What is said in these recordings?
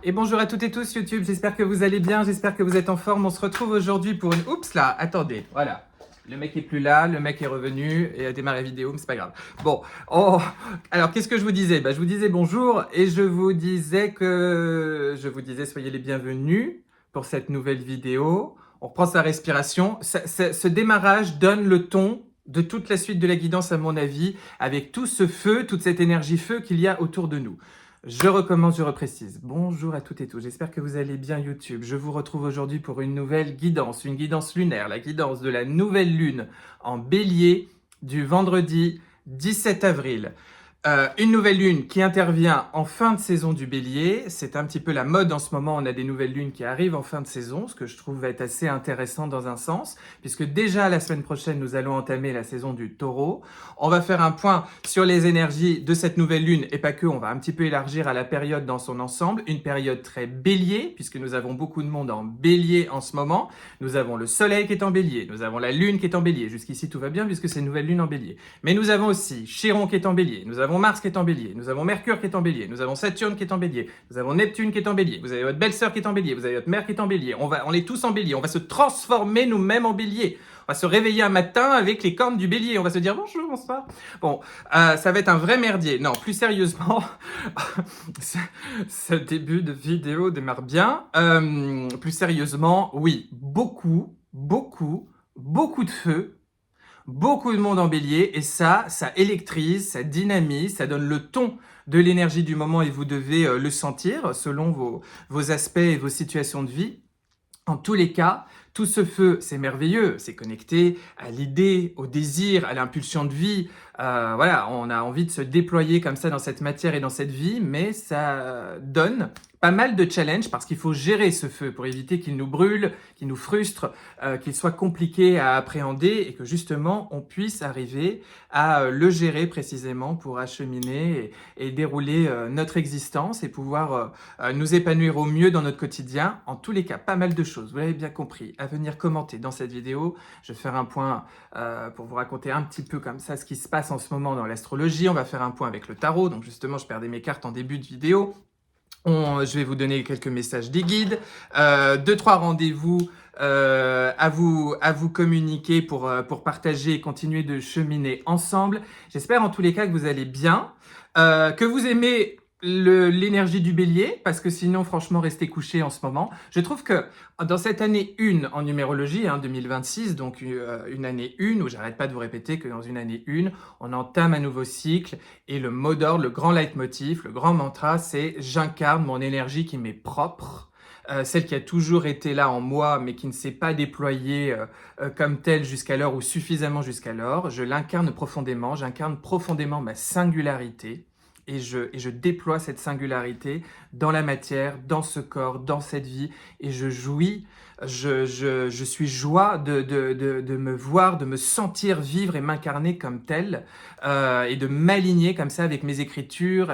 Et bonjour à toutes et tous YouTube, j'espère que vous allez bien, j'espère que vous êtes en forme. On se retrouve aujourd'hui pour une... Oups là, attendez, voilà. Le mec est plus là, le mec est revenu et a démarré la vidéo, mais c'est pas grave. Bon, alors qu'est-ce que je vous disais? Je vous disais bonjour et je vous disais soyez les bienvenus pour cette nouvelle vidéo. On reprend sa respiration. Ce démarrage donne le ton de toute la suite de la guidance à mon avis, avec tout ce feu, toute cette énergie feu qu'il y a autour de nous. Je recommence, je reprécise. Bonjour à toutes et tous, j'espère que vous allez bien YouTube. Je vous retrouve aujourd'hui pour une nouvelle guidance, une guidance lunaire, la guidance de la nouvelle lune en bélier du vendredi 17 avril. Une nouvelle lune qui intervient en fin de saison du bélier, c'est un petit peu la mode en ce moment, on a des nouvelles lunes qui arrivent en fin de saison, ce que je trouve va être assez intéressant dans un sens, puisque déjà la semaine prochaine nous allons entamer la saison du taureau. On va faire un point sur les énergies de cette nouvelle lune, et pas que, on va un petit peu élargir à la période dans son ensemble, une période très bélier, puisque nous avons beaucoup de monde en bélier en ce moment, nous avons le soleil qui est en bélier, nous avons la lune qui est en bélier, jusqu'ici tout va bien puisque c'est une nouvelle lune en bélier, mais nous avons aussi Chiron qui est en bélier, nous avons Mars qui est en bélier, nous avons Mercure qui est en bélier, nous avons Saturne qui est en bélier, nous avons Neptune qui est en bélier, vous avez votre belle-sœur qui est en bélier, vous avez votre mère qui est en bélier, on est tous en bélier, on va se transformer nous-mêmes en bélier, on va se réveiller un matin avec les cornes du bélier, on va se dire bonjour, bonsoir. Bon, ça va être un vrai merdier. Non, plus sérieusement, ce début de vidéo démarre bien. Plus sérieusement, oui, beaucoup de feu. Beaucoup de monde en bélier et ça électrise, ça dynamise, ça donne le ton de l'énergie du moment et vous devez le sentir selon vos aspects et vos situations de vie. En tous les cas, tout ce feu, c'est merveilleux, c'est connecté à l'idée, au désir, à l'impulsion de vie. Voilà, on a envie de se déployer comme ça dans cette matière et dans cette vie, mais ça donne pas mal de challenges parce qu'il faut gérer ce feu pour éviter qu'il nous brûle, qu'il nous frustre, qu'il soit compliqué à appréhender et que justement on puisse arriver à le gérer précisément pour acheminer et dérouler notre existence et pouvoir nous épanouir au mieux dans notre quotidien. En tous les cas, pas mal de choses, vous l'avez bien compris, à venir commenter dans cette vidéo. Je vais faire un point pour vous raconter un petit peu comme ça ce qui se passe en ce moment dans l'astrologie. On va faire un point avec le tarot, donc justement je perdais mes cartes en début de vidéo. Je vais vous donner quelques messages des guides, 2-3 rendez-vous à vous communiquer pour partager et continuer de cheminer ensemble. J'espère en tous les cas que vous allez bien, que vous aimez l'énergie du bélier, parce que sinon, franchement, restez couché en ce moment. Je trouve que dans cette année 1 en numérologie, 2026, donc une année 1, où j'arrête pas de vous répéter que dans une année 1, on entame un nouveau cycle, et le mot d'ordre, le grand leitmotiv, le grand mantra, c'est « j'incarne mon énergie qui m'est propre ». Celle qui a toujours été là en moi, mais qui ne s'est pas déployée comme telle jusqu'alors ou suffisamment jusqu'alors. Je l'incarne profondément, j'incarne profondément ma singularité. Et je déploie cette singularité dans la matière, dans ce corps, dans cette vie, et je jouis, je suis joie de me voir, de me sentir vivre et m'incarner comme tel, et de m'aligner comme ça avec mes écritures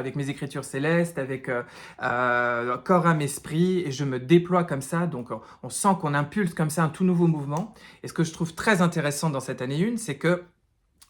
célestes, avec corps, âme, esprit, et je me déploie comme ça, donc on sent qu'on impulse comme ça un tout nouveau mouvement. Et ce que je trouve très intéressant dans cette année 1, c'est que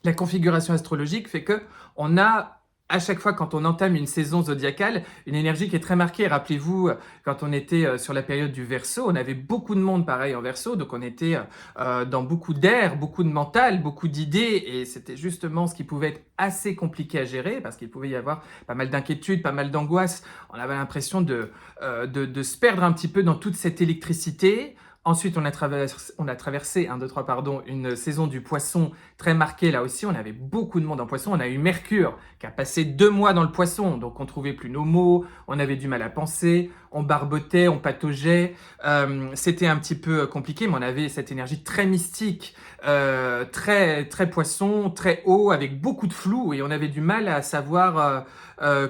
la configuration astrologique fait que on a à chaque fois, quand on entame une saison zodiacale, une énergie qui est très marquée. Rappelez-vous, quand on était sur la période du Verseau, on avait beaucoup de monde pareil en Verseau, donc on était dans beaucoup d'air, beaucoup de mental, beaucoup d'idées, et c'était justement ce qui pouvait être assez compliqué à gérer, parce qu'il pouvait y avoir pas mal d'inquiétudes, pas mal d'angoisse. On avait l'impression de se perdre un petit peu dans toute cette électricité. Ensuite, on a traversé 1, 2, 3, pardon, une saison du poisson très marquée là aussi. On avait beaucoup de monde en poisson. On a eu Mercure qui a passé 2 mois dans le poisson. Donc, on trouvait plus nos mots, on avait du mal à penser, on barbotait, on pataugeait. C'était un petit peu compliqué, mais on avait cette énergie très mystique, très poisson, très haut, avec beaucoup de flou. Et on avait du mal à savoir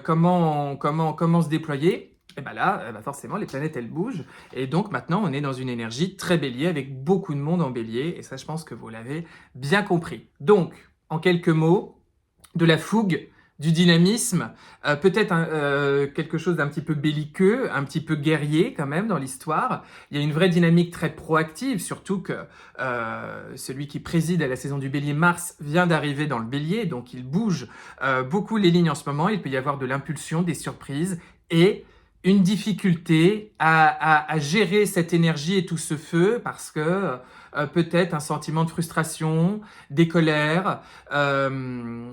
comment se déployer. Et bien là, forcément, les planètes, elles bougent. Et donc, maintenant, on est dans une énergie très bélier, avec beaucoup de monde en bélier. Et ça, je pense que vous l'avez bien compris. Donc, en quelques mots, de la fougue, du dynamisme, peut-être quelque chose d'un petit peu belliqueux, un petit peu guerrier quand même dans l'histoire. Il y a une vraie dynamique très proactive, surtout que celui qui préside à la saison du bélier, Mars, vient d'arriver dans le bélier. Donc, il bouge beaucoup les lignes en ce moment. Il peut y avoir de l'impulsion, des surprises et une difficulté à gérer cette énergie et tout ce feu parce que peut-être un sentiment de frustration, des colères, un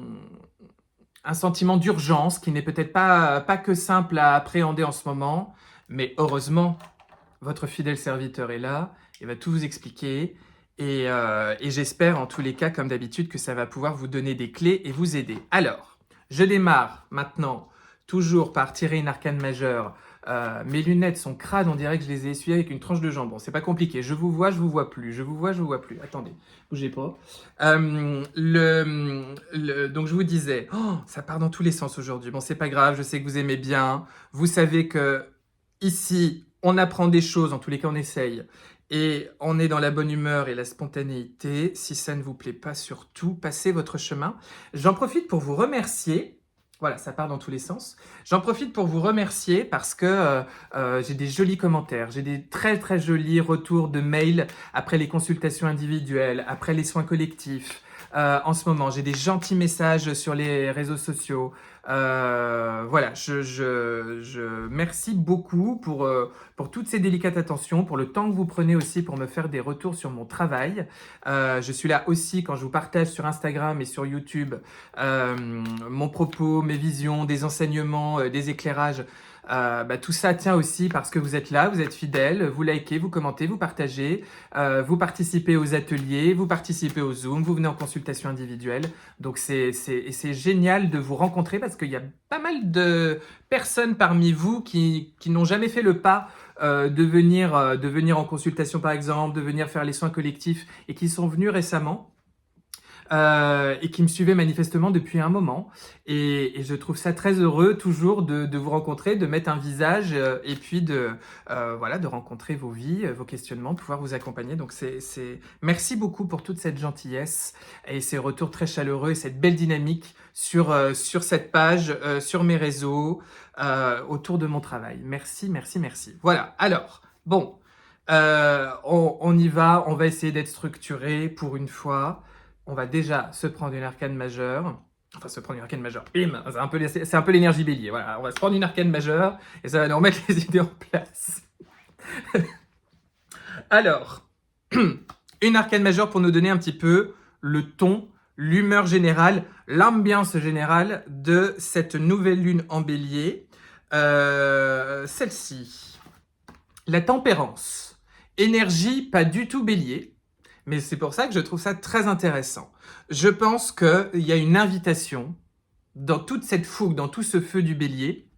sentiment d'urgence qui n'est peut-être pas que simple à appréhender en ce moment, mais heureusement, votre fidèle serviteur est là et va tout vous expliquer. Et j'espère en tous les cas, comme d'habitude, que ça va pouvoir vous donner des clés et vous aider. Alors, je démarre maintenant, toujours par tirer une arcane majeure. Mes lunettes sont crades, on dirait que je les ai essuyées avec une tranche de jambon. C'est pas compliqué. Je vous vois, je vous vois plus. Je vous vois, je vous vois plus. Attendez, bougez pas. Donc je vous disais, oh, ça part dans tous les sens aujourd'hui. Bon, c'est pas grave, je sais que vous aimez bien. Vous savez que ici, on apprend des choses, en tous les cas on essaye, et on est dans la bonne humeur et la spontanéité. Si ça ne vous plaît pas, surtout, passez votre chemin. J'en profite pour vous remercier. Voilà, ça part dans tous les sens. J'en profite pour vous remercier parce que j'ai des jolis commentaires, j'ai des très très jolis retours de mails après les consultations individuelles, après les soins collectifs. En ce moment, j'ai des gentils messages sur les réseaux sociaux. Voilà, je merci beaucoup pour toutes ces délicates attentions, pour le temps que vous prenez aussi pour me faire des retours sur mon travail. Je suis là aussi quand je vous partage sur Instagram et sur YouTube mon propos, mes visions, des enseignements, des éclairages. Tout ça tient aussi parce que vous êtes là, vous êtes fidèles, vous likez, vous commentez, vous partagez, vous participez aux ateliers, vous participez au Zoom, vous venez en consultation individuelle. Donc c'est génial de vous rencontrer parce qu'il y a pas mal de personnes parmi vous qui n'ont jamais fait le pas de venir en consultation par exemple, de venir faire les soins collectifs et qui sont venus récemment. Et qui me suivait manifestement depuis un moment. Et je trouve ça très heureux toujours de vous rencontrer, de mettre un visage et puis voilà, de rencontrer vos vies, vos questionnements, de pouvoir vous accompagner. Donc merci beaucoup pour toute cette gentillesse et ces retours très chaleureux et cette belle dynamique sur cette page, sur mes réseaux, autour de mon travail. Merci, merci, merci. Voilà, alors, bon, on y va, on va essayer d'être structuré pour une fois. On va déjà se prendre une arcane majeure. Enfin, se prendre une arcane majeure. Bim, c'est un peu l'énergie bélier. Voilà, on va se prendre une arcane majeure et ça va nous remettre les idées en place. Alors, une arcane majeure pour nous donner un petit peu le ton, l'humeur générale, l'ambiance générale de cette nouvelle lune en bélier. Celle-ci, la tempérance. Énergie pas du tout bélier. Mais c'est pour ça que je trouve ça très intéressant. Je pense qu'il y a une invitation dans toute cette fougue, dans tout ce feu du bélier.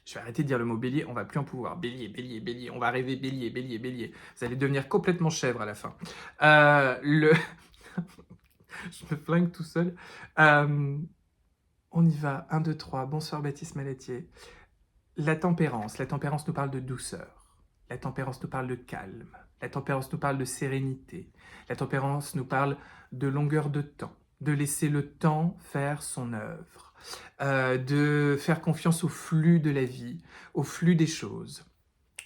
Je vais arrêter de dire le mot bélier, on va plus en pouvoir. Bélier, bélier, bélier, on va rêver bélier, bélier, bélier. Vous allez devenir complètement chèvre à la fin. Je me flingue tout seul. On y va, 1, 2, 3. Bonsoir Baptiste Malatier. La tempérance nous parle de douceur. La tempérance nous parle de calme. La tempérance nous parle de sérénité. La tempérance nous parle de longueur de temps, de laisser le temps faire son œuvre, de faire confiance au flux de la vie, au flux des choses,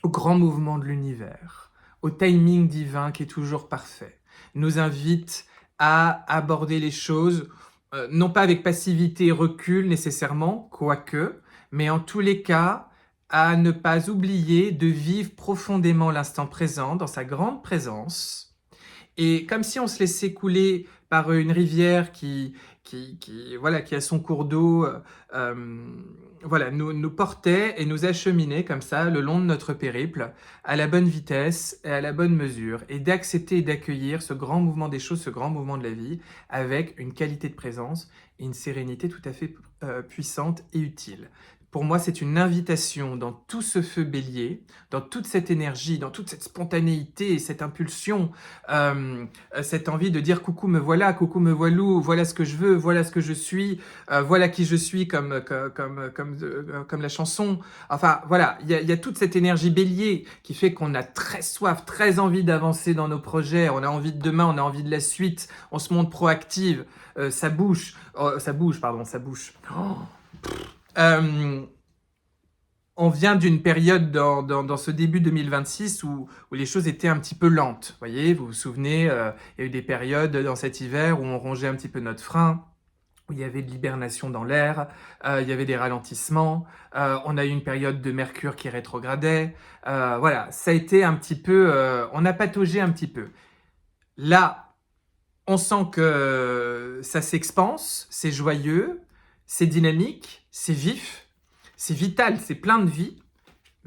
au grand mouvement de l'univers, au timing divin qui est toujours parfait. Nous invite à aborder les choses, non pas avec passivité et recul nécessairement, quoique, mais en tous les cas, à ne pas oublier de vivre profondément l'instant présent dans sa grande présence. Et comme si on se laissait couler par une rivière qui a son cours d'eau, nous portait et nous acheminait comme ça le long de notre périple, à la bonne vitesse et à la bonne mesure, et d'accepter et d'accueillir ce grand mouvement des choses, ce grand mouvement de la vie, avec une qualité de présence et une sérénité tout à fait puissante et utile. Pour moi, c'est une invitation dans tout ce feu bélier, dans toute cette énergie, dans toute cette spontanéité, cette impulsion, cette envie de dire coucou me voilà, coucou me voilou, voilà ce que je veux, voilà ce que je suis, voilà qui je suis comme la chanson. Enfin voilà, il y a toute cette énergie bélier qui fait qu'on a très soif, très envie d'avancer dans nos projets, on a envie de demain, on a envie de la suite, on se montre proactive, ça bouge. On vient d'une période dans ce début 2026 où les choses étaient un petit peu lentes. Vous voyez, vous vous souvenez, il y a eu des périodes dans cet hiver où on rongeait un petit peu notre frein, où il y avait de l'hibernation dans l'air, il y avait des ralentissements, on a eu une période de Mercure qui rétrogradait, voilà, ça a été un petit peu, on a pataugé un petit peu. Là, on sent que ça s'expanse, c'est joyeux, c'est dynamique, c'est vif, c'est vital, c'est plein de vie,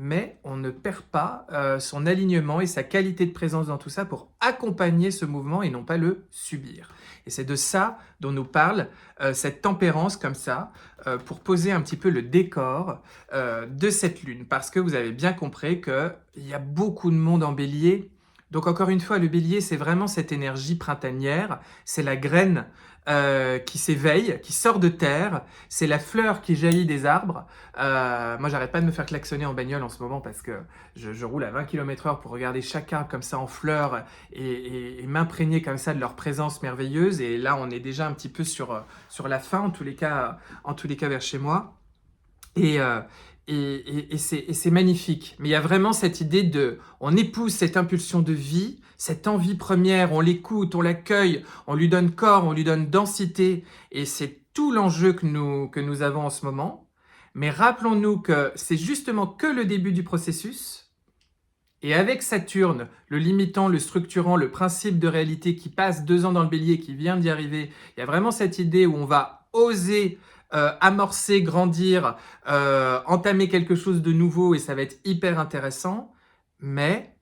mais on ne perd pas son alignement et sa qualité de présence dans tout ça pour accompagner ce mouvement et non pas le subir. Et c'est de ça dont nous parle cette tempérance comme ça, pour poser un petit peu le décor de cette lune. Parce que vous avez bien compris qu'il y a beaucoup de monde en bélier. Donc encore une fois, le bélier, c'est vraiment cette énergie printanière, c'est la graine qui s'éveille, qui sort de terre, c'est la fleur qui jaillit des arbres. Moi, j'arrête pas de me faire klaxonner en bagnole en ce moment parce que je roule à 20 km/h pour regarder chaque arbre comme ça en fleurs et m'imprégner comme ça de leur présence merveilleuse. Et là, on est déjà un petit peu sur la fin, en tous les cas vers chez moi. Et, c'est magnifique. Mais il y a vraiment cette idée de... On épouse cette impulsion de vie, cette envie première, on l'écoute, on l'accueille, on lui donne corps, on lui donne densité. Et c'est tout l'enjeu que nous avons en ce moment. Mais rappelons-nous que c'est justement que le début du processus. Et avec Saturne, le limitant, le structurant, le principe de réalité qui passe 2 ans dans le bélier, qui vient d'y arriver, il y a vraiment cette idée où on va oser amorcer, grandir, entamer quelque chose de nouveau et ça va être hyper intéressant. Mais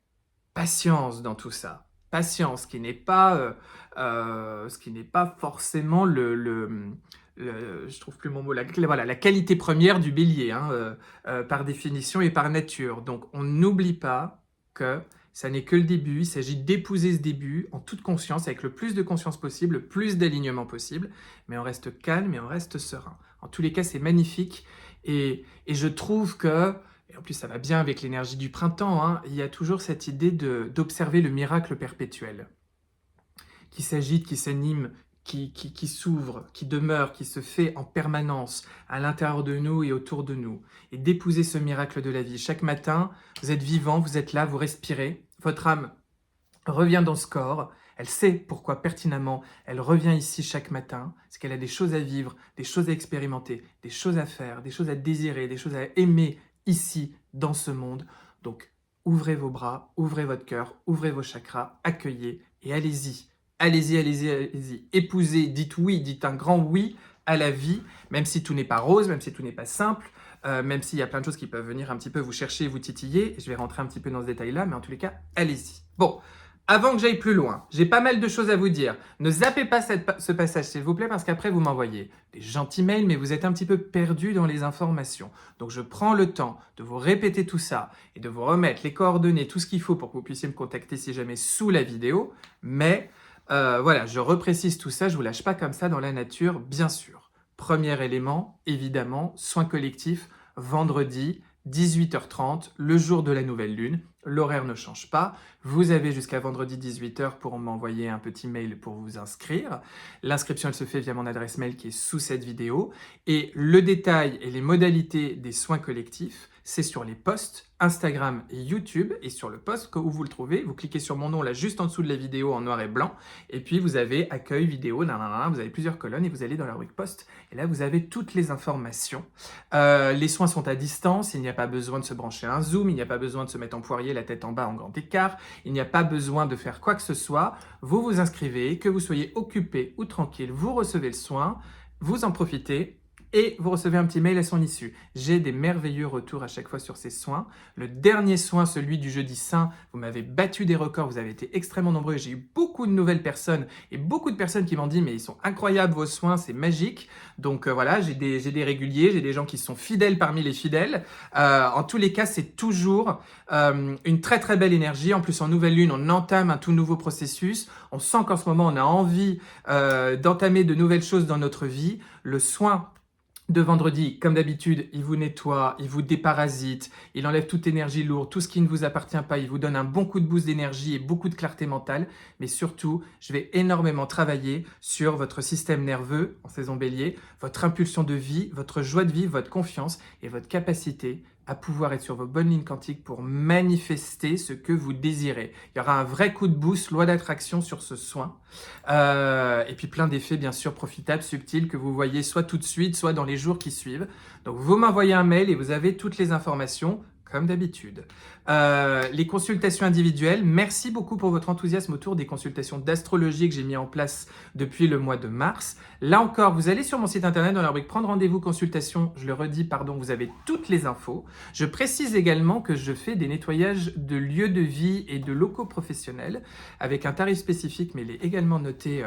patience dans tout ça. Patience, ce qui n'est pas forcément je trouve plus mon mot, voilà, la qualité première du bélier, hein, par définition et par nature. Donc on n'oublie pas que ça n'est que le début, il s'agit d'épouser ce début en toute conscience, avec le plus de conscience possible, le plus d'alignement possible, mais on reste calme et on reste serein. En tous les cas, c'est magnifique et je trouve que, et en plus ça va bien avec l'énergie du printemps, hein, il y a toujours cette idée d'observer le miracle perpétuel, qui s'agite, qui s'anime, qui s'ouvre, qui demeure, qui se fait en permanence à l'intérieur de nous et autour de nous. Et d'épouser ce miracle de la vie. Chaque matin, vous êtes vivant, vous êtes là, vous respirez. Votre âme revient dans ce corps. Elle sait pourquoi pertinemment elle revient ici chaque matin. C'est qu'elle a des choses à vivre, des choses à expérimenter, des choses à faire, des choses à désirer, des choses à aimer ici, dans ce monde. Donc, ouvrez vos bras, ouvrez votre cœur, ouvrez vos chakras, accueillez et allez-y. Allez-y, allez-y, allez-y. Épousez, dites oui, dites un grand oui à la vie, même si tout n'est pas rose, même si tout n'est pas simple, même s'il y a plein de choses qui peuvent venir un petit peu vous chercher, vous titiller. Je vais rentrer un petit peu dans ce détail-là, mais en tous les cas, allez-y. Bon, avant que j'aille plus loin, j'ai pas mal de choses à vous dire. Ne zappez pas ce passage, s'il vous plaît, parce qu'après, vous m'envoyez des gentils mails, mais vous êtes un petit peu perdu dans les informations. Donc, je prends le temps de vous répéter tout ça et de vous remettre les coordonnées, tout ce qu'il faut pour que vous puissiez me contacter si jamais sous la vidéo. Mais voilà, je reprécise tout ça, je ne vous lâche pas comme ça dans la nature, bien sûr. Premier élément, évidemment, soins collectifs, vendredi, 18h30, le jour de la nouvelle lune. L'horaire ne change pas. Vous avez jusqu'à vendredi 18h pour m'envoyer un petit mail pour vous inscrire. L'inscription, elle se fait via mon adresse mail qui est sous cette vidéo. Et le détail et les modalités des soins collectifs, c'est sur les posts Instagram et YouTube. Et sur le post où vous le trouvez, vous cliquez sur mon nom là juste en dessous de la vidéo en noir et blanc. Et puis vous avez accueil, vidéo, nanana, vous avez plusieurs colonnes et vous allez dans la rubrique post. Et là, vous avez toutes les informations. Les soins sont à distance, il n'y a pas besoin de se brancher à un Zoom, il n'y a pas besoin de se mettre en poirier, la tête en bas en grand écart, il n'y a pas besoin de faire quoi que ce soit. Vous vous inscrivez, que vous soyez occupé ou tranquille, vous recevez le soin, vous en profitez et vous recevez un petit mail à son issue. J'ai des merveilleux retours à chaque fois sur ces soins. Le dernier soin, celui du jeudi saint, vous m'avez battu des records, vous avez été extrêmement nombreux. J'ai eu beaucoup de nouvelles personnes et beaucoup de personnes qui m'ont dit « mais ils sont incroyables vos soins, c'est magique ». Donc voilà, j'ai des réguliers, j'ai des gens qui sont fidèles parmi les fidèles. En tous les cas, c'est toujours une très très belle énergie. En plus, en nouvelle lune, on entame un tout nouveau processus. On sent qu'en ce moment, on a envie d'entamer de nouvelles choses dans notre vie. Le soin de vendredi, comme d'habitude, il vous nettoie, il vous déparasite, il enlève toute énergie lourde, tout ce qui ne vous appartient pas, il vous donne un bon coup de boost d'énergie et beaucoup de clarté mentale. Mais surtout, je vais énormément travailler sur votre système nerveux en saison bélier, votre impulsion de vie, votre joie de vivre, votre confiance et votre capacité à pouvoir être sur vos bonnes lignes quantiques pour manifester ce que vous désirez. Il y aura un vrai coup de boost, loi d'attraction sur ce soin. Et puis plein d'effets bien sûr profitables, subtils, que vous voyez soit tout de suite, soit dans les jours qui suivent. Donc vous m'envoyez un mail et vous avez toutes les informations, comme d'habitude. Les consultations individuelles, merci beaucoup pour votre enthousiasme autour des consultations d'astrologie que j'ai mis en place depuis le mois de mars. Là encore, vous allez sur mon site internet dans la rubrique Prendre rendez-vous consultation, je le redis, pardon, vous avez toutes les infos. Je précise également que je fais des nettoyages de lieux de vie et de locaux professionnels avec un tarif spécifique, mais il est également noté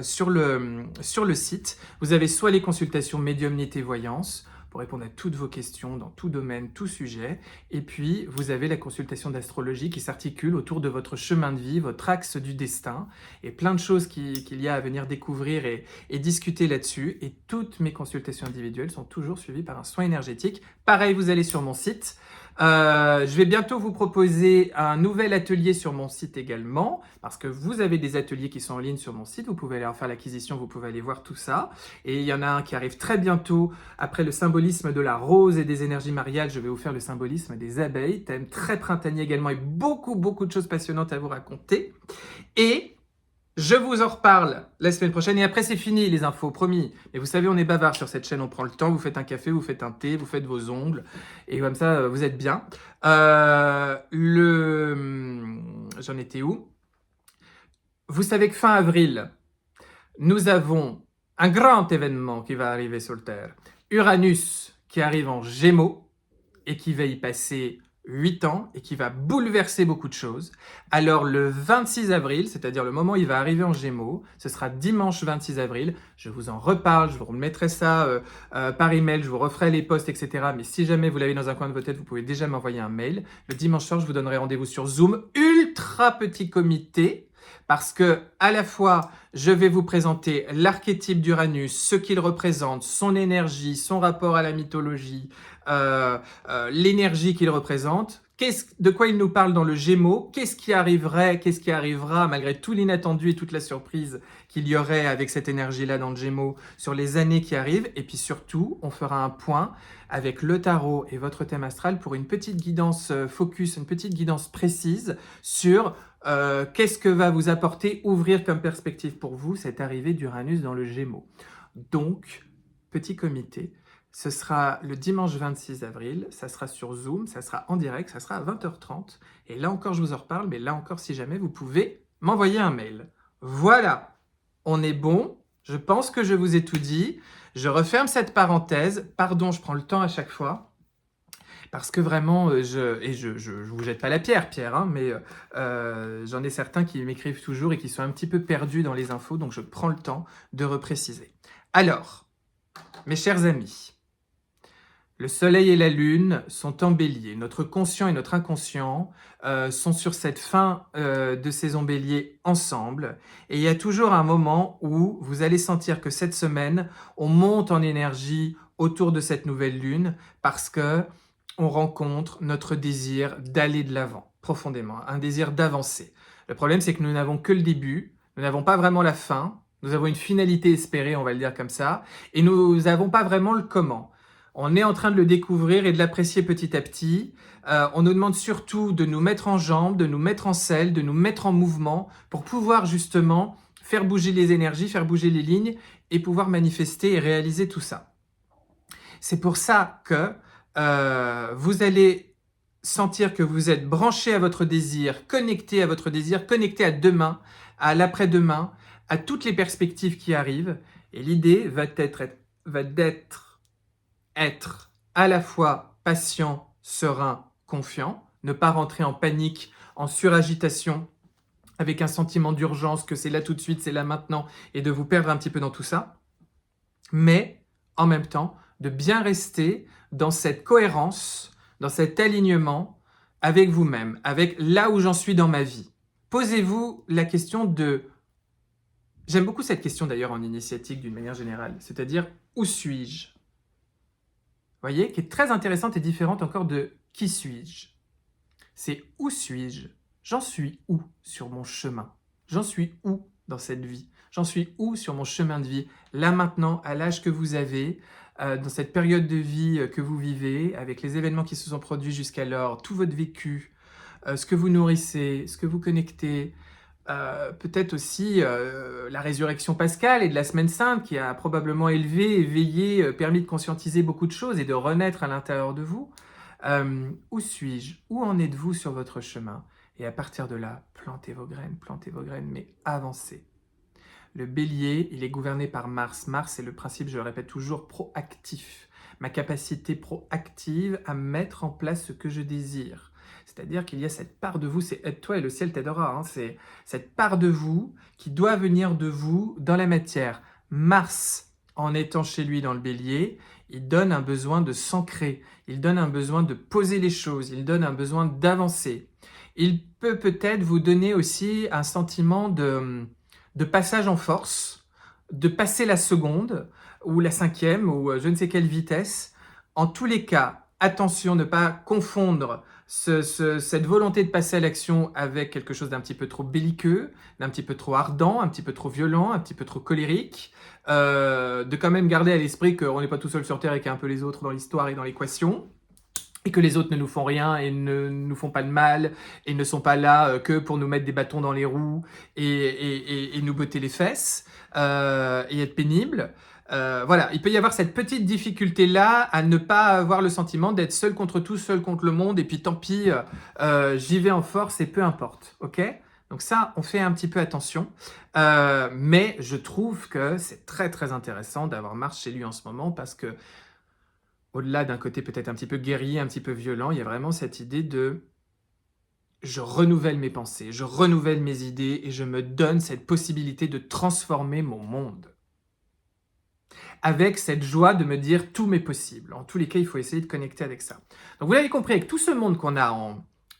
sur le site. Vous avez soit les consultations médiumnité voyance, pour répondre à toutes vos questions dans tout domaine, tout sujet. Et puis, vous avez la consultation d'astrologie qui s'articule autour de votre chemin de vie, votre axe du destin, et plein de choses qu'il y a à venir découvrir et discuter là-dessus. Et toutes mes consultations individuelles sont toujours suivies par un soin énergétique. Pareil, vous allez sur mon site. Je vais bientôt vous proposer un nouvel atelier sur mon site également, parce que vous avez des ateliers qui sont en ligne sur mon site, vous pouvez aller en faire l'acquisition, vous pouvez aller voir tout ça, et il y en a un qui arrive très bientôt, après le symbolisme de la rose et des énergies mariales, je vais vous faire le symbolisme des abeilles, thème très printanier également, et beaucoup de choses passionnantes à vous raconter, et je vous en reparle la semaine prochaine et après c'est fini les infos, promis. Mais vous savez, on est bavard sur cette chaîne, on prend le temps, vous faites un café, vous faites un thé, vous faites vos ongles et comme ça vous êtes bien. J'en étais où? Vous savez que fin avril, nous avons un grand événement qui va arriver sur le Terre. Uranus qui arrive en Gémeaux et qui va y passer 8 ans et qui va bouleverser beaucoup de choses. Alors le 26 avril, c'est-à-dire le moment où il va arriver en Gémeaux, ce sera dimanche 26 avril, je vous en reparle, je vous remettrai ça par email, je vous referai les posts, etc. Mais si jamais vous l'avez dans un coin de votre tête, vous pouvez déjà m'envoyer un mail. Le dimanche soir, je vous donnerai rendez-vous sur Zoom, ultra petit comité, parce que à la fois, je vais vous présenter l'archétype d'Uranus, ce qu'il représente, son énergie, son rapport à la mythologie, l'énergie qu'il représente, de quoi il nous parle dans le Gémeaux, qu'est-ce qui arrivera malgré tout l'inattendu et toute la surprise qu'il y aurait avec cette énergie-là dans le Gémeaux sur les années qui arrivent, et puis surtout, on fera un point avec le tarot et votre thème astral pour une petite guidance focus, une petite guidance précise sur qu'est-ce que va vous apporter, ouvrir comme perspective pour vous cette arrivée d'Uranus dans le Gémeaux. Donc, petit comité, ce sera le dimanche 26 avril, ça sera sur Zoom, ça sera en direct, ça sera à 20h30. Et là encore, je vous en reparle, mais là encore, si jamais, vous pouvez m'envoyer un mail. Voilà, on est bon, je pense que je vous ai tout dit. Je referme cette parenthèse, pardon, je prends le temps à chaque fois. Parce que vraiment, je vous jette pas la pierre, Pierre, hein, mais j'en ai certains qui m'écrivent toujours et qui sont un petit peu perdus dans les infos, donc je prends le temps de repréciser. Alors, mes chers amis, le soleil et la lune sont en bélier. Notre conscient et notre inconscient sont sur cette fin de saison bélier ensemble. Et il y a toujours un moment où vous allez sentir que cette semaine, on monte en énergie autour de cette nouvelle lune parce que on rencontre notre désir d'aller de l'avant, profondément, un désir d'avancer. Le problème, c'est que nous n'avons que le début, nous n'avons pas vraiment la fin, nous avons une finalité espérée, on va le dire comme ça, et nous n'avons pas vraiment le comment. On est en train de le découvrir et de l'apprécier petit à petit. On nous demande surtout de nous mettre en jambes, de nous mettre en selle, de nous mettre en mouvement pour pouvoir justement faire bouger les énergies, faire bouger les lignes et pouvoir manifester et réaliser tout ça. C'est pour ça que vous allez sentir que vous êtes branché à votre désir, connecté à votre désir, connecté à demain, à l'après-demain, à toutes les perspectives qui arrivent. Et l'idée va être à la fois patient, serein, confiant, ne pas rentrer en panique, en suragitation, avec un sentiment d'urgence, que c'est là tout de suite, c'est là maintenant, et de vous perdre un petit peu dans tout ça, mais en même temps, de bien rester dans cette cohérence, dans cet alignement avec vous-même, avec là où j'en suis dans ma vie. Posez-vous la question de... J'aime beaucoup cette question d'ailleurs en initiatique d'une manière générale, c'est-à-dire où suis-je ? Vous voyez, qui est très intéressante et différente encore de qui suis-je ? C'est où suis-je ? J'en suis où sur mon chemin ? J'en suis où dans cette vie ? J'en suis où sur mon chemin de vie ? Là maintenant, à l'âge que vous avez, dans cette période de vie que vous vivez, avec les événements qui se sont produits jusqu'alors, tout votre vécu, ce que vous nourrissez, ce que vous connectez, peut-être aussi la résurrection pascale et de la semaine sainte qui a probablement élevé, éveillé, permis de conscientiser beaucoup de choses et de renaître à l'intérieur de vous. Où suis-je? Où en êtes-vous sur votre chemin? Et à partir de là, plantez vos graines, mais avancez. Le bélier, il est gouverné par Mars. Mars, c'est le principe, je le répète toujours, proactif. Ma capacité proactive à mettre en place ce que je désire. C'est-à-dire qu'il y a cette part de vous, c'est aide-toi et le ciel t'aidera. Hein, c'est cette part de vous qui doit venir de vous dans la matière. Mars, en étant chez lui dans le bélier, il donne un besoin de s'ancrer, il donne un besoin de poser les choses, il donne un besoin d'avancer. Il peut peut-être vous donner aussi un sentiment de passage en force, de passer la seconde, ou la cinquième, ou je ne sais quelle vitesse. En tous les cas, attention, ne pas confondre cette volonté de passer à l'action avec quelque chose d'un petit peu trop belliqueux, d'un petit peu trop ardent, un petit peu trop violent, un petit peu trop colérique, de quand même garder à l'esprit qu'on n'est pas tout seul sur Terre et qu'il y a un peu les autres dans l'histoire et dans l'équation, et que les autres ne nous font rien et ne nous font pas de mal et ne sont pas là que pour nous mettre des bâtons dans les roues et nous botter les fesses et être pénible. Voilà, il peut y avoir cette petite difficulté-là à ne pas avoir le sentiment d'être seul contre tout, seul contre le monde, et puis tant pis, j'y vais en force et peu importe, ok? Donc ça, on fait un petit peu attention, mais je trouve que c'est très très intéressant d'avoir Mars chez lui en ce moment, parce que au-delà d'un côté peut-être un petit peu guerrier, un petit peu violent, il y a vraiment cette idée de je renouvelle mes pensées, je renouvelle mes idées et je me donne cette possibilité de transformer mon monde. Avec cette joie de me dire tout m'est possible. En tous les cas, il faut essayer de connecter avec ça. Donc vous l'avez compris, avec tout ce monde qu'on a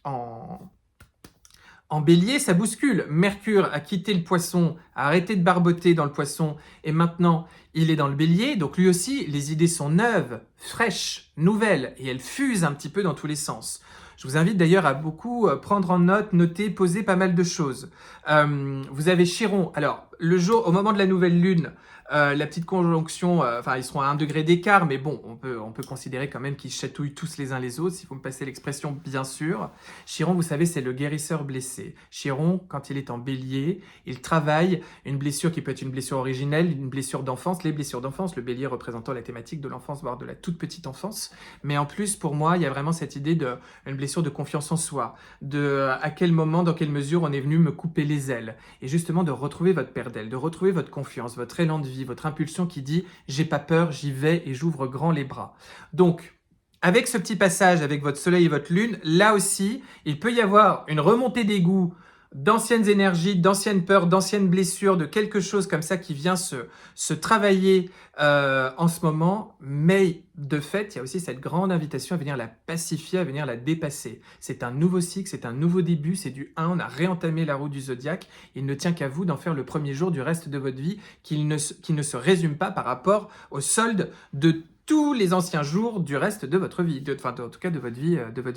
en bélier, ça bouscule. Mercure a quitté le poisson, a arrêté de barboter dans le poisson et maintenant il est dans le bélier. Donc lui aussi, les idées sont neuves, fraîches, nouvelles et elles fusent un petit peu dans tous les sens. Je vous invite d'ailleurs à beaucoup prendre en note, noter, poser pas mal de choses. Vous avez Chiron. Alors, le jour, au moment de la nouvelle lune, la petite conjonction, enfin ils seront à 1 degré d'écart, mais bon, on peut considérer quand même qu'ils chatouillent tous les uns les autres, si vous me passez l'expression, bien sûr. Chiron, vous savez, c'est le guérisseur blessé. Chiron, quand il est en bélier, il travaille une blessure qui peut être une blessure originelle, une blessure d'enfance, les blessures d'enfance, le bélier représentant la thématique de l'enfance, voire de la toute petite enfance. Mais en plus, pour moi, il y a vraiment cette idée d'une blessure de confiance en soi, de à quel moment, dans quelle mesure on est venu me couper les ailes, et justement de retrouver votre paire d'ailes, de retrouver votre confiance, votre élan de vie, votre impulsion qui dit « j'ai pas peur, j'y vais et j'ouvre grand les bras ». Donc, avec ce petit passage avec votre soleil et votre lune, là aussi, il peut y avoir une remontée d'égout d'anciennes énergies, d'anciennes peurs, d'anciennes blessures, de quelque chose comme ça qui vient se travailler en ce moment. Mais de fait, il y a aussi cette grande invitation à venir la pacifier, à venir la dépasser. C'est un nouveau cycle, c'est un nouveau début, c'est du 1, on a réentamé la roue du zodiaque. Il ne tient qu'à vous d'en faire le premier jour du reste de votre vie, qui ne se résume pas par rapport au solde de tous les anciens jours du reste de votre vie, en tout cas de votre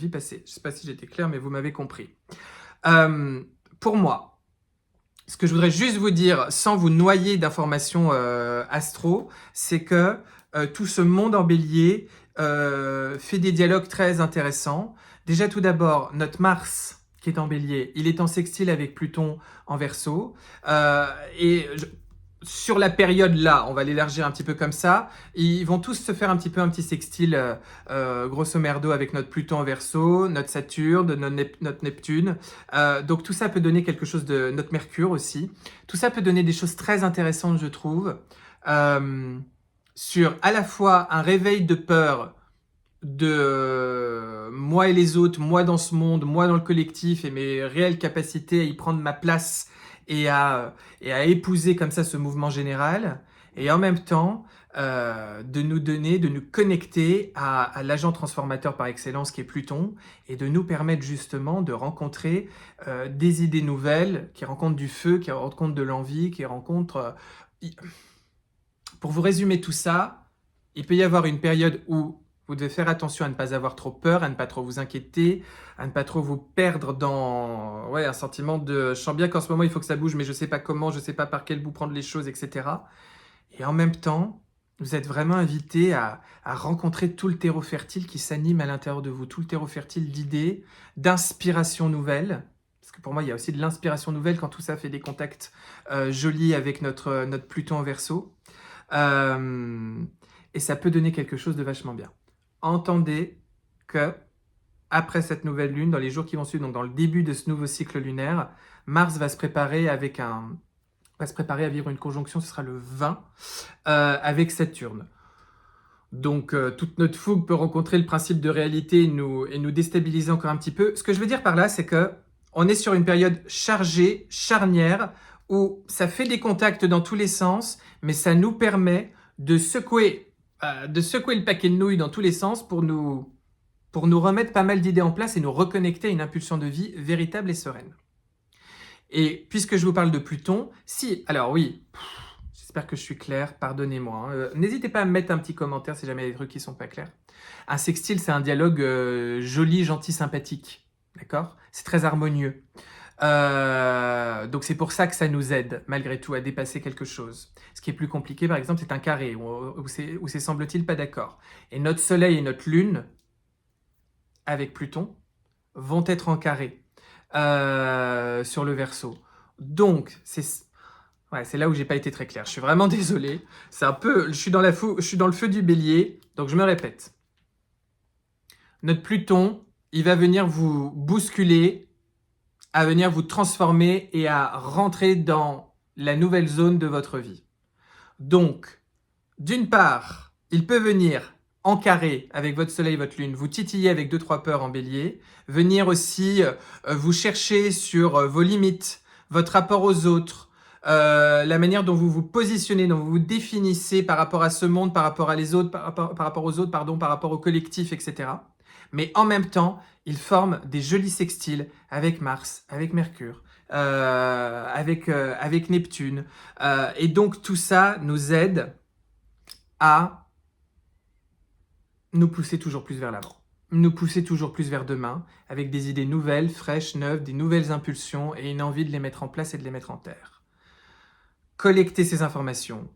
vie passée. Je ne sais pas si j'étais clair, mais vous m'avez compris. Pour moi, ce que je voudrais juste vous dire, sans vous noyer d'informations astro, c'est que tout ce monde en bélier fait des dialogues très intéressants. Déjà, tout d'abord, notre Mars, qui est en bélier, il est en sextile avec Pluton en Verseau. Sur la période là, on va l'élargir un petit peu comme ça, ils vont tous se faire un petit sextile grosso merdo avec notre Pluton en Verseau, notre Saturne, notre Neptune. Donc tout ça peut donner quelque chose de notre Mercure aussi. Tout ça peut donner des choses très intéressantes, je trouve, sur à la fois un réveil de peur de moi et les autres, moi dans ce monde, moi dans le collectif et mes réelles capacités à y prendre ma place et à épouser comme ça ce mouvement général, et en même temps de nous connecter à l'agent transformateur par excellence qui est Pluton, et de nous permettre justement de rencontrer des idées nouvelles, qui rencontrent du feu, qui rencontrent de l'envie, qui rencontrent... Pour vous résumer tout ça, il peut y avoir une période où vous devez faire attention à ne pas avoir trop peur, à ne pas trop vous inquiéter, à ne pas trop vous perdre dans un sentiment de « je sens bien qu'en ce moment il faut que ça bouge, mais je ne sais pas comment, je ne sais pas par quel bout prendre les choses, etc. » Et en même temps, Vous êtes vraiment invité à rencontrer tout le terreau fertile qui s'anime à l'intérieur de vous, tout le terreau fertile d'idées, d'inspiration nouvelle. Parce que pour moi, il y a aussi de l'inspiration nouvelle quand tout ça fait des contacts jolis avec notre Pluton en Verseau. Et ça peut donner quelque chose de vachement bien. Entendez que après cette nouvelle lune, dans les jours qui vont suivre, donc dans le début de ce nouveau cycle lunaire, Mars va se préparer à vivre une conjonction, ce sera le 20, avec Saturne. Donc toute notre fougue peut rencontrer le principe de réalité et nous déstabiliser encore un petit peu. Ce que je veux dire par là, c'est que on est sur une période chargée, charnière, où ça fait des contacts dans tous les sens, mais ça nous permet de secouer le paquet de nouilles dans tous les sens pour nous remettre pas mal d'idées en place et nous reconnecter à une impulsion de vie véritable et sereine. Et puisque je vous parle de Pluton, alors oui, j'espère que je suis clair, pardonnez-moi. N'hésitez pas à me mettre un petit commentaire si jamais il y a des trucs qui sont pas clairs. Un sextile, c'est un dialogue joli, gentil, sympathique. D'accord? C'est très harmonieux. Donc c'est pour ça que ça nous aide, malgré tout, à dépasser quelque chose. Ce qui est plus compliqué, par exemple, c'est un carré, où c'est semble-t-il pas d'accord. Et notre Soleil et notre Lune, avec Pluton, vont être en carré sur le Verseau. Donc, c'est là où j'ai pas été très clair. Je suis vraiment désolé. C'est un peu, je suis dans le feu du Bélier, donc je me répète. Notre Pluton, il va venir vous bousculer, à venir vous transformer et à rentrer dans la nouvelle zone de votre vie. Donc, d'une part, il peut venir en carré avec votre soleil, votre lune, vous titiller avec 2-3 peurs en bélier, venir aussi vous chercher sur vos limites, votre rapport aux autres, la manière dont vous vous positionnez, dont vous vous définissez par rapport à ce monde, par rapport à les autres, par rapport aux autres, par rapport au collectif, etc. Mais en même temps, ils forment des jolis sextiles avec Mars, avec Mercure, avec Neptune. Et donc tout ça nous aide à nous pousser toujours plus vers l'avant, nous pousser toujours plus vers demain, avec des idées nouvelles, fraîches, neuves, des nouvelles impulsions et une envie de les mettre en place et de les mettre en terre. Collectez ces informations,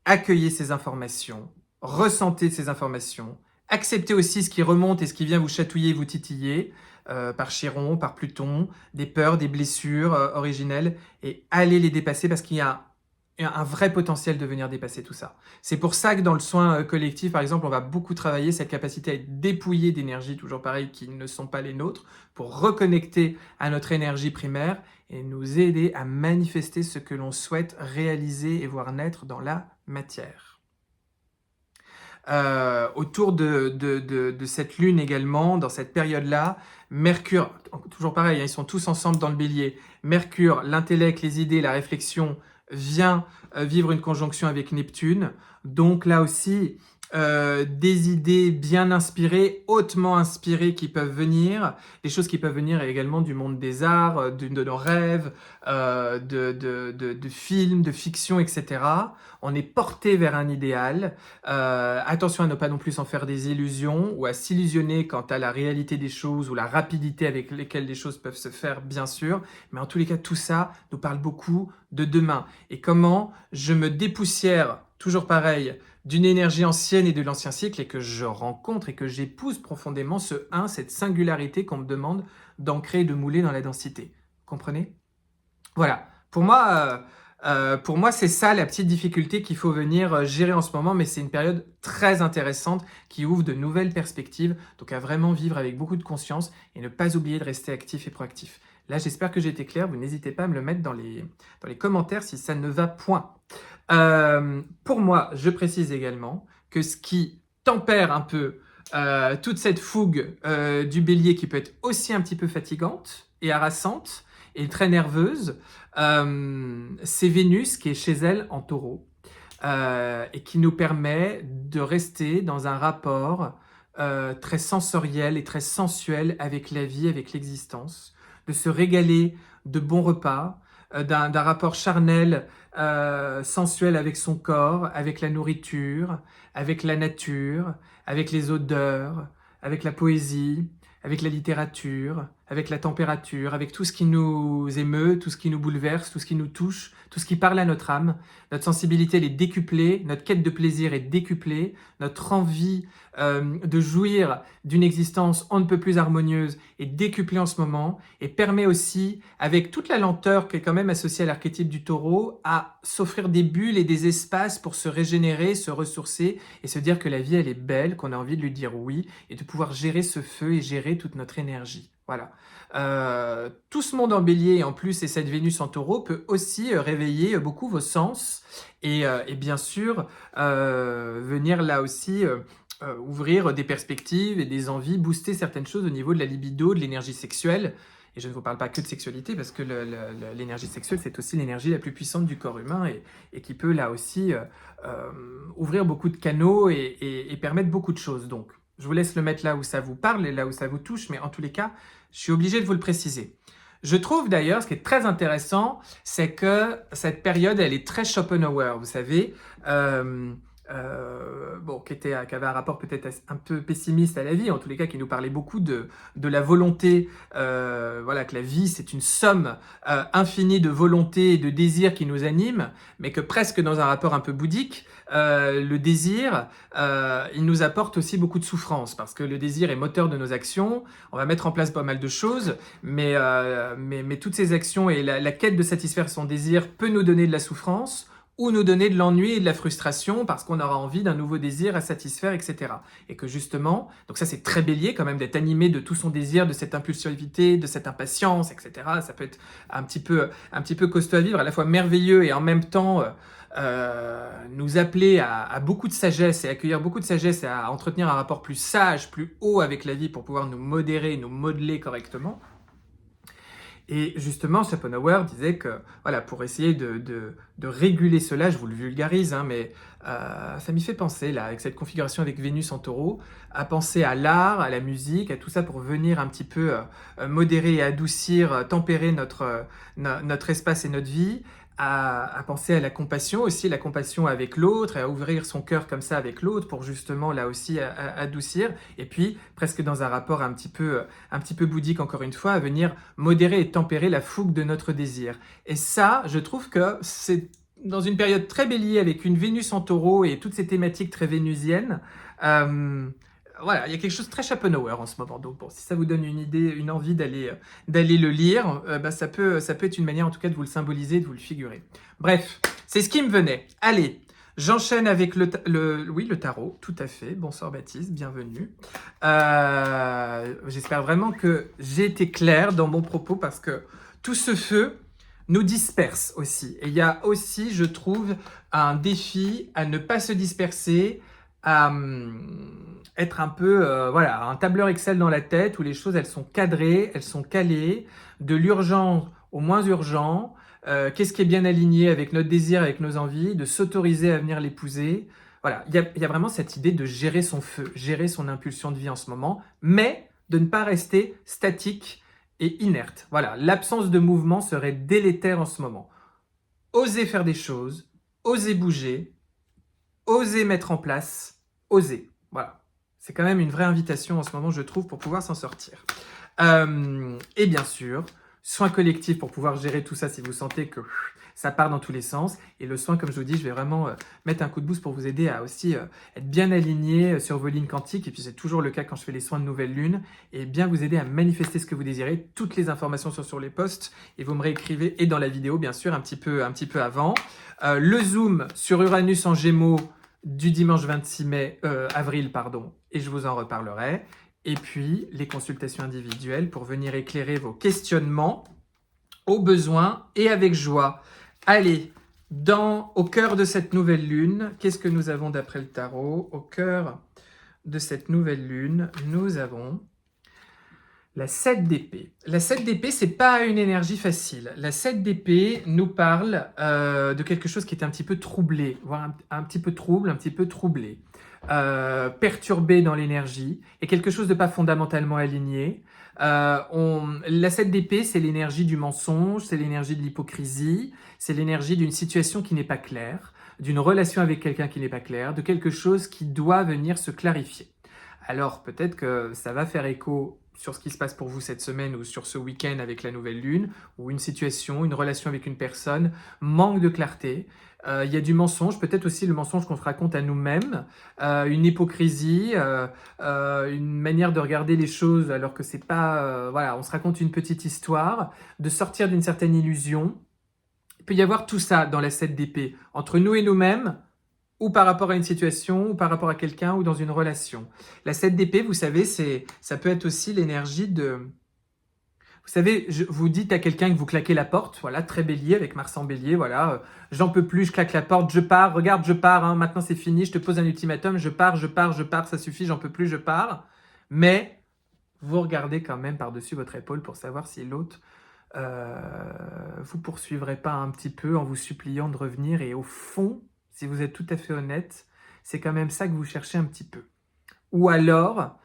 accueillez ces informations, ressentez ces informations, acceptez aussi ce qui remonte et ce qui vient vous chatouiller, vous titiller, par Chiron, par Pluton, des peurs, des blessures originelles, et allez les dépasser parce qu'il y a un vrai potentiel de venir dépasser tout ça. C'est pour ça que dans le soin collectif, par exemple, on va beaucoup travailler cette capacité à être dépouillé d'énergies, toujours pareil, qui ne sont pas les nôtres, pour reconnecter à notre énergie primaire et nous aider à manifester ce que l'on souhaite réaliser et voir naître dans la matière. Autour de cette lune également, dans cette période-là, Mercure, toujours pareil, ils sont tous ensemble dans le bélier, Mercure, l'intellect, les idées, la réflexion, vient vivre une conjonction avec Neptune. Donc là aussi, des idées bien inspirées, hautement inspirées qui peuvent venir, des choses qui peuvent venir également du monde des arts, de nos rêves, de films, de fiction, etc. On est porté vers un idéal. Attention à ne pas non plus en faire des illusions ou à s'illusionner quant à la réalité des choses ou la rapidité avec lesquelles les choses peuvent se faire, bien sûr. Mais en tous les cas, tout ça nous parle beaucoup de demain. Et comment je me dépoussière, toujours pareil, d'une énergie ancienne et de l'ancien cycle et que je rencontre et que j'épouse profondément cette singularité qu'on me demande d'ancrer et de mouler dans la densité. Comprenez? Voilà. Pour moi, c'est ça la petite difficulté qu'il faut venir gérer en ce moment, mais c'est une période très intéressante qui ouvre de nouvelles perspectives, donc à vraiment vivre avec beaucoup de conscience et ne pas oublier de rester actif et proactif. Là, j'espère que j'ai été clair, vous n'hésitez pas à me le mettre dans les commentaires si ça ne va point. Pour moi, je précise également que ce qui tempère un peu toute cette fougue du bélier qui peut être aussi un petit peu fatigante et harassante et très nerveuse, c'est Vénus qui est chez elle en taureau et qui nous permet de rester dans un rapport très sensoriel et très sensuel avec la vie, avec l'existence, de se régaler de bons repas, d'un rapport charnel, sensuel avec son corps, avec la nourriture, avec la nature, avec les odeurs, avec la poésie, avec la littérature, avec la température, avec tout ce qui nous émeut, tout ce qui nous bouleverse, tout ce qui nous touche, tout ce qui parle à notre âme. Notre sensibilité elle est décuplée, notre quête de plaisir est décuplée, notre envie de jouir d'une existence on ne peut plus harmonieuse est décuplée en ce moment et permet aussi, avec toute la lenteur qui est quand même associée à l'archétype du taureau, à s'offrir des bulles et des espaces pour se régénérer, se ressourcer et se dire que la vie elle est belle, qu'on a envie de lui dire oui et de pouvoir gérer ce feu et gérer toute notre énergie. Voilà. Tout ce monde en bélier, en plus, et cette Vénus en taureau, peut aussi réveiller beaucoup vos sens et bien sûr, venir là aussi ouvrir des perspectives et des envies, booster certaines choses au niveau de la libido, de l'énergie sexuelle. Et je ne vous parle pas que de sexualité, parce que l'énergie sexuelle, c'est aussi l'énergie la plus puissante du corps humain et qui peut là aussi ouvrir beaucoup de canaux et permettre beaucoup de choses. Donc, je vous laisse le mettre là où ça vous parle et là où ça vous touche, mais en tous les cas, je suis obligé de vous le préciser. Je trouve d'ailleurs, ce qui est très intéressant, c'est que cette période, elle est très Schopenhauer, vous savez, bon, qui avait un rapport peut-être un peu pessimiste à la vie, en tous les cas qui nous parlait beaucoup de la volonté, voilà, que la vie c'est une somme infinie de volonté et de désirs qui nous animent, mais que presque dans un rapport un peu bouddhique, le désir, il nous apporte aussi beaucoup de souffrance, parce que le désir est moteur de nos actions, on va mettre en place pas mal de choses, mais toutes ces actions et la quête de satisfaire son désir peut nous donner de la souffrance, ou nous donner de l'ennui et de la frustration parce qu'on aura envie d'un nouveau désir à satisfaire, etc. Et que justement, donc ça c'est très bélier quand même d'être animé de tout son désir, de cette impulsivité, de cette impatience, etc. Ça peut être un petit peu costaud à vivre, à la fois merveilleux et en même temps nous appeler à beaucoup de sagesse et accueillir beaucoup de sagesse et à entretenir un rapport plus sage, plus haut avec la vie pour pouvoir nous modérer, nous modeler correctement. Et justement, Schopenhauer disait que, voilà, pour essayer de réguler cela, je vous le vulgarise, hein, mais ça m'y fait penser, là, avec cette configuration avec Vénus en taureau, à penser à l'art, à la musique, à tout ça pour venir un petit peu modérer et adoucir, tempérer notre espace et notre vie, à penser à la compassion aussi, la compassion avec l'autre, et à ouvrir son cœur comme ça avec l'autre pour justement là aussi adoucir, et puis presque dans un rapport un petit peu bouddhique encore une fois, à venir modérer et tempérer la fougue de notre désir. Et ça, je trouve que c'est dans une période très bélier avec une Vénus en taureau et toutes ces thématiques très vénusiennes, voilà, il y a quelque chose de très Schopenhauer en ce moment. Donc bon, si ça vous donne une idée, une envie d'aller le lire, bah, ça peut être une manière en tout cas de vous le symboliser, de vous le figurer. Bref, c'est ce qui me venait. Allez, j'enchaîne avec le tarot, tout à fait. Bonsoir Baptiste, bienvenue. J'espère vraiment que j'ai été clair dans mon propos parce que tout ce feu nous disperse aussi. Et il y a aussi, je trouve, un défi à ne pas se disperser, à être un peu, voilà, un tableur Excel dans la tête où les choses, elles sont cadrées, elles sont calées, de l'urgent au moins urgent, qu'est-ce qui est bien aligné avec notre désir, avec nos envies, de s'autoriser à venir l'épouser. Voilà, il y a vraiment cette idée de gérer son feu, gérer son impulsion de vie en ce moment, mais de ne pas rester statique et inerte. Voilà, l'absence de mouvement serait délétère en ce moment. Oser faire des choses, oser bouger, oser mettre en place, oser. Voilà. C'est quand même une vraie invitation en ce moment, je trouve, pour pouvoir s'en sortir. Et bien sûr, soin collectif pour pouvoir gérer tout ça si vous sentez que ça part dans tous les sens. Et le soin, comme je vous dis, je vais vraiment mettre un coup de boost pour vous aider à aussi être bien aligné sur vos lignes quantiques. Et puis c'est toujours le cas quand je fais les soins de nouvelle lune. Et bien vous aider à manifester ce que vous désirez. Toutes les informations sont sur les posts. Et vous me réécrivez, et dans la vidéo, bien sûr, un petit peu avant. Le Zoom sur Uranus en Gémeaux du dimanche 26 avril, et je vous en reparlerai. Et puis, les consultations individuelles pour venir éclairer vos questionnements au besoin et avec joie. Allez, au cœur de cette nouvelle lune, qu'est-ce que nous avons d'après le tarot? Au cœur de cette nouvelle lune, nous avons la 7 d'épée. La 7 d'épée, c'est pas une énergie facile. La 7 d'épée nous parle de quelque chose qui est un petit peu troublé, voire un petit peu trouble, un petit peu troublé. Perturbé dans l'énergie et quelque chose de pas fondamentalement aligné. La 7 d'épée, c'est l'énergie du mensonge, c'est l'énergie de l'hypocrisie, c'est l'énergie d'une situation qui n'est pas claire, d'une relation avec quelqu'un qui n'est pas claire, de quelque chose qui doit venir se clarifier. Alors peut-être que ça va faire écho sur ce qui se passe pour vous cette semaine ou sur ce week-end avec la nouvelle lune, ou une situation, une relation avec une personne, manque de clarté. Il y a du mensonge, peut-être aussi le mensonge qu'on se raconte à nous-mêmes, une hypocrisie, une manière de regarder les choses alors que c'est pas... voilà, on se raconte une petite histoire, de sortir d'une certaine illusion. Il peut y avoir tout ça dans la 7 d'épée, entre nous et nous-mêmes, ou par rapport à une situation, ou par rapport à quelqu'un, ou dans une relation. La 7 d'épée, vous savez, ça peut être aussi l'énergie de... Vous savez, vous dites à quelqu'un que vous claquez la porte, voilà, très bélier, avec Mars en bélier, voilà, j'en peux plus, je claque la porte, je pars, regarde, je pars, hein, maintenant c'est fini, je te pose un ultimatum, je pars, ça suffit, j'en peux plus, je pars. Mais vous regardez quand même par-dessus votre épaule pour savoir si l'autre vous poursuivrait pas un petit peu en vous suppliant de revenir. Et au fond, si vous êtes tout à fait honnête, c'est quand même ça que vous cherchez un petit peu. Ou alors,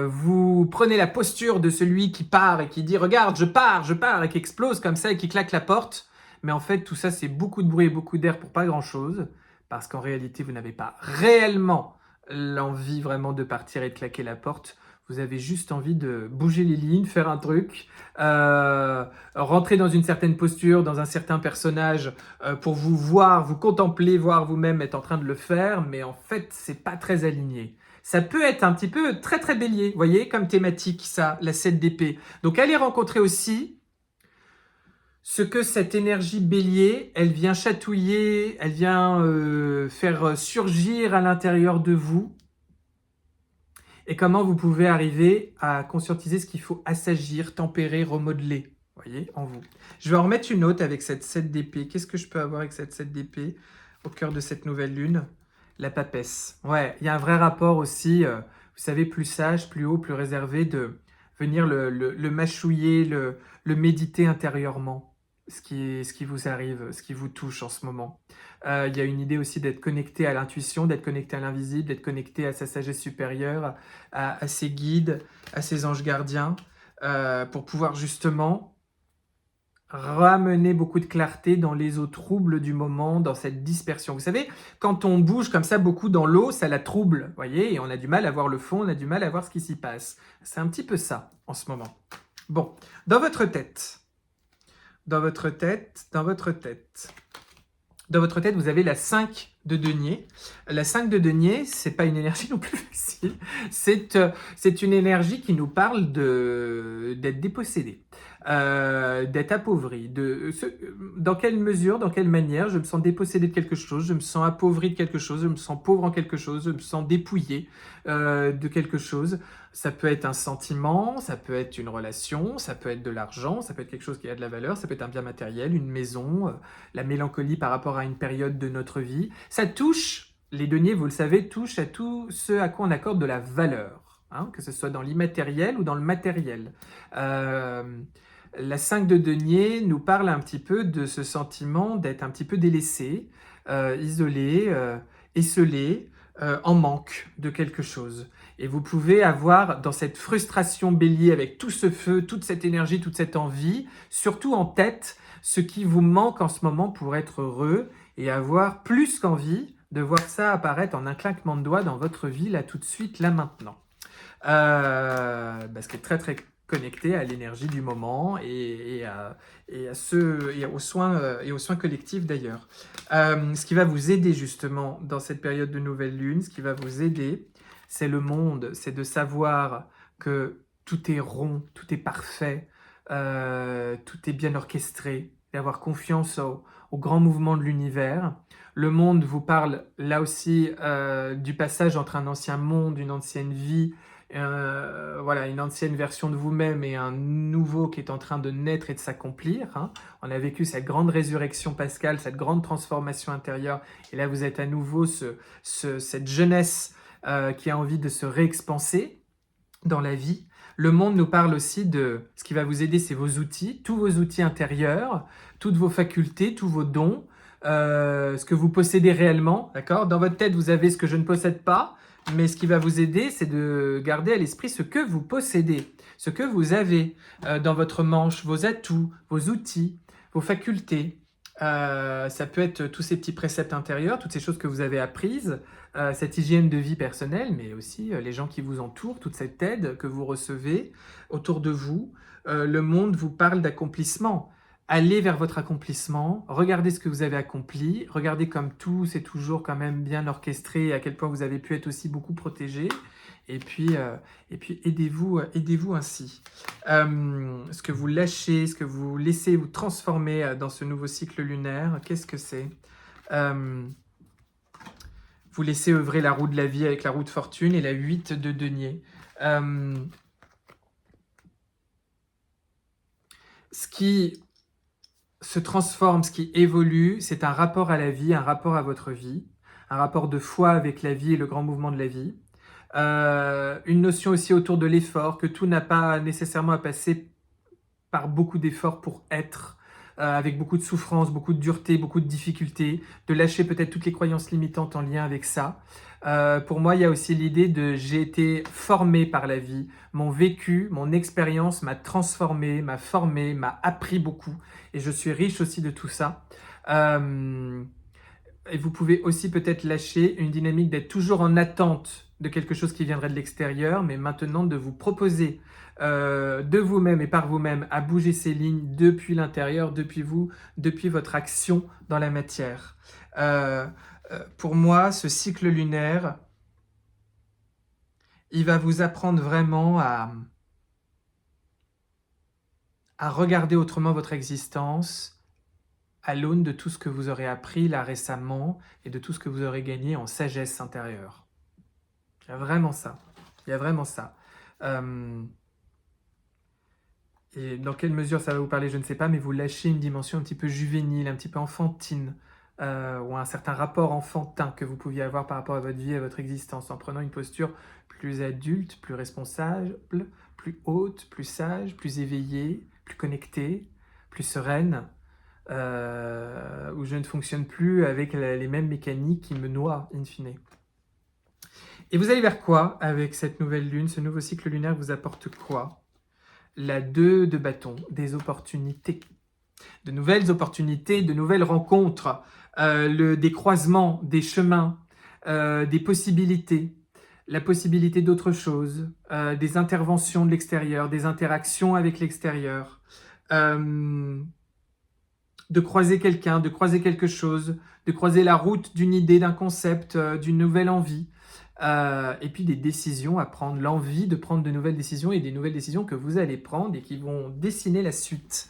vous prenez la posture de celui qui part et qui dit « Regarde, je pars » et qui explose comme ça et qui claque la porte. Mais en fait, tout ça, c'est beaucoup de bruit et beaucoup d'air pour pas grand-chose. Parce qu'en réalité, vous n'avez pas réellement l'envie vraiment de partir et de claquer la porte. Vous avez juste envie de bouger les lignes, faire un truc, rentrer dans une certaine posture, dans un certain personnage pour vous voir, vous contempler, voir vous-même être en train de le faire. Mais en fait, c'est pas très aligné. Ça peut être un petit peu très très bélier, vous voyez, comme thématique, ça, la 7 d'épée. Donc allez rencontrer aussi ce que cette énergie bélier, elle vient chatouiller, elle vient faire surgir à l'intérieur de vous. Et comment vous pouvez arriver à conscientiser ce qu'il faut assagir, tempérer, remodeler, vous voyez, en vous. Je vais en remettre une autre avec cette 7 d'épée. Qu'est-ce que je peux avoir avec cette 7 d'épée au cœur de cette nouvelle lune? La papesse. Ouais, il y a un vrai rapport aussi, vous savez, plus sage, plus haut, plus réservé, de venir le mâchouiller, le méditer intérieurement, ce qui vous arrive, ce qui vous touche en ce moment. Il y a une idée aussi d'être connecté à l'intuition, d'être connecté à l'invisible, d'être connecté à sa sagesse supérieure, à ses guides, à ses anges gardiens, pour pouvoir justement ramener beaucoup de clarté dans les eaux troubles du moment, dans cette dispersion. Vous savez, quand on bouge comme ça beaucoup dans l'eau, ça la trouble, vous voyez, et on a du mal à voir le fond, on a du mal à voir ce qui s'y passe. C'est un petit peu ça, en ce moment. Bon, dans votre tête, vous avez la 5 de denier. La 5 de denier, c'est pas une énergie non plus facile. C'est une énergie qui nous parle d'être dépossédé, d'être appauvri. Dans quelle mesure, dans quelle manière je me sens dépossédé de quelque chose, je me sens appauvri de quelque chose, je me sens pauvre en quelque chose, je me sens dépouillé de quelque chose. Ça peut être un sentiment, ça peut être une relation, ça peut être de l'argent, ça peut être quelque chose qui a de la valeur, ça peut être un bien matériel, une maison, la mélancolie par rapport à une période de notre vie. Ça touche, les deniers, vous le savez, touchent à tout ce à quoi on accorde de la valeur, hein, que ce soit dans l'immatériel ou dans le matériel. La 5 de denier nous parle un petit peu de ce sentiment d'être un petit peu délaissé, isolé, esselé, en manque de quelque chose. Et vous pouvez avoir dans cette frustration bélier avec tout ce feu, toute cette énergie, toute cette envie, surtout en tête, ce qui vous manque en ce moment pour être heureux et avoir plus qu'envie de voir ça apparaître en un claquement de doigts dans votre vie, là tout de suite, là maintenant. Ce qui est très très connecté à l'énergie du moment et aux soins collectifs d'ailleurs. Ce qui va vous aider justement dans cette période de nouvelle lune, ce qui va vous aider, c'est le monde, c'est de savoir que tout est rond, tout est parfait, tout est bien orchestré, d'avoir confiance au grand mouvement de l'univers. Le monde vous parle là aussi du passage entre un ancien monde, une ancienne vie, voilà, une ancienne version de vous-même et un nouveau qui est en train de naître et de s'accomplir. Hein. On a vécu cette grande résurrection pascale, cette grande transformation intérieure, et là vous êtes à nouveau cette jeunesse qui a envie de se réexpanser dans la vie. Le monde nous parle aussi de ce qui va vous aider, c'est vos outils, tous vos outils intérieurs, toutes vos facultés, tous vos dons, ce que vous possédez réellement, d'accord ? Dans votre tête, vous avez ce que je ne possède pas, mais ce qui va vous aider, c'est de garder à l'esprit ce que vous possédez, ce que vous avez dans votre manche, vos atouts, vos outils, vos facultés, Ça peut être tous ces petits préceptes intérieurs, toutes ces choses que vous avez apprises, cette hygiène de vie personnelle, mais aussi les gens qui vous entourent, toute cette aide que vous recevez autour de vous. Le monde vous parle d'accomplissement. Allez vers votre accomplissement, regardez ce que vous avez accompli, regardez comme tout c'est toujours quand même bien orchestré, et à quel point vous avez pu être aussi beaucoup protégé, et puis aidez-vous ainsi. Ce que vous lâchez, ce que vous laissez vous transformer dans ce nouveau cycle lunaire, qu'est-ce que c'est? Vous laissez œuvrer la roue de la vie avec la roue de fortune et la 8 de denier. Ce qui se transforme, ce qui évolue, c'est un rapport à la vie, un rapport à votre vie, un rapport de foi avec la vie et le grand mouvement de la vie. Une notion aussi autour de l'effort, que tout n'a pas nécessairement à passer par beaucoup d'efforts pour être, avec beaucoup de souffrance, beaucoup de dureté, beaucoup de difficultés, de lâcher peut-être toutes les croyances limitantes en lien avec ça. Pour moi, il y a aussi l'idée de j'ai été formé par la vie, mon vécu, mon expérience m'a transformé, m'a formé, m'a appris beaucoup, et je suis riche aussi de tout ça. Et vous pouvez aussi peut-être lâcher une dynamique d'être toujours en attente de quelque chose qui viendrait de l'extérieur, mais maintenant de vous proposer de vous-même et par vous-même à bouger ces lignes depuis l'intérieur, depuis vous, depuis votre action dans la matière. Pour moi, ce cycle lunaire, il va vous apprendre vraiment à regarder autrement votre existence à l'aune de tout ce que vous aurez appris là récemment et de tout ce que vous aurez gagné en sagesse intérieure. Il y a vraiment ça. Il y a vraiment ça. Et dans quelle mesure ça va vous parler, je ne sais pas, mais vous lâchez une dimension un petit peu juvénile, un petit peu enfantine, ou un certain rapport enfantin que vous pouviez avoir par rapport à votre vie, à votre existence, en prenant une posture plus adulte, plus responsable, plus haute, plus sage, plus éveillée, plus connectée, plus sereine, où je ne fonctionne plus avec les mêmes mécaniques qui me noient, in fine. Et vous allez vers quoi avec cette nouvelle lune? Ce nouveau cycle lunaire vous apporte quoi? La 2 de bâton, des opportunités. De nouvelles opportunités, de nouvelles rencontres, des croisements, des chemins, des possibilités, la possibilité d'autre chose, des interventions de l'extérieur, des interactions avec l'extérieur, de croiser quelqu'un, de croiser quelque chose, de croiser la route d'une idée, d'un concept, d'une nouvelle envie, et puis des décisions à prendre, l'envie de prendre de nouvelles décisions et des nouvelles décisions que vous allez prendre et qui vont dessiner la suite.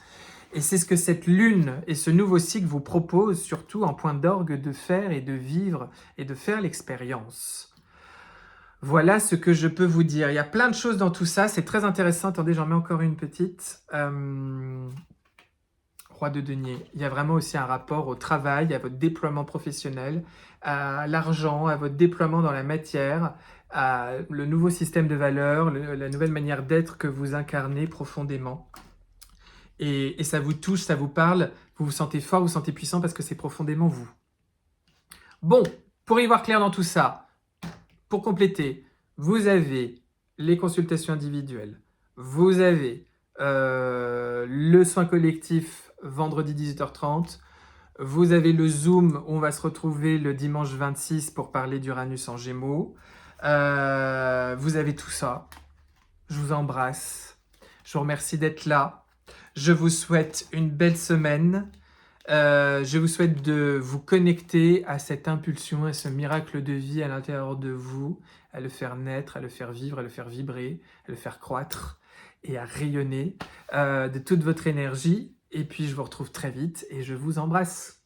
Et c'est ce que cette lune et ce nouveau cycle vous proposent, surtout en point d'orgue, de faire et de vivre et de faire l'expérience. Voilà ce que je peux vous dire. Il y a plein de choses dans tout ça, c'est très intéressant. Attendez, j'en mets encore une petite. Roi de denier. Il y a vraiment aussi un rapport au travail, à votre déploiement professionnel, à l'argent, à votre déploiement dans la matière, à le nouveau système de valeurs, la nouvelle manière d'être que vous incarnez profondément. Et ça vous touche, ça vous parle, vous vous sentez fort, vous vous sentez puissant parce que c'est profondément vous. Bon, pour y voir clair dans tout ça, pour compléter, vous avez les consultations individuelles, vous avez le soin collectif vendredi 18h30, vous avez le Zoom où on va se retrouver le dimanche 26 pour parler d'Uranus en Gémeaux. Vous avez tout ça. Je vous embrasse. Je vous remercie d'être là. Je vous souhaite une belle semaine. Je vous souhaite de vous connecter à cette impulsion, à ce miracle de vie à l'intérieur de vous, à le faire naître, à le faire vivre, à le faire vibrer, à le faire croître et à rayonner de toute votre énergie. Et puis je vous retrouve très vite et je vous embrasse.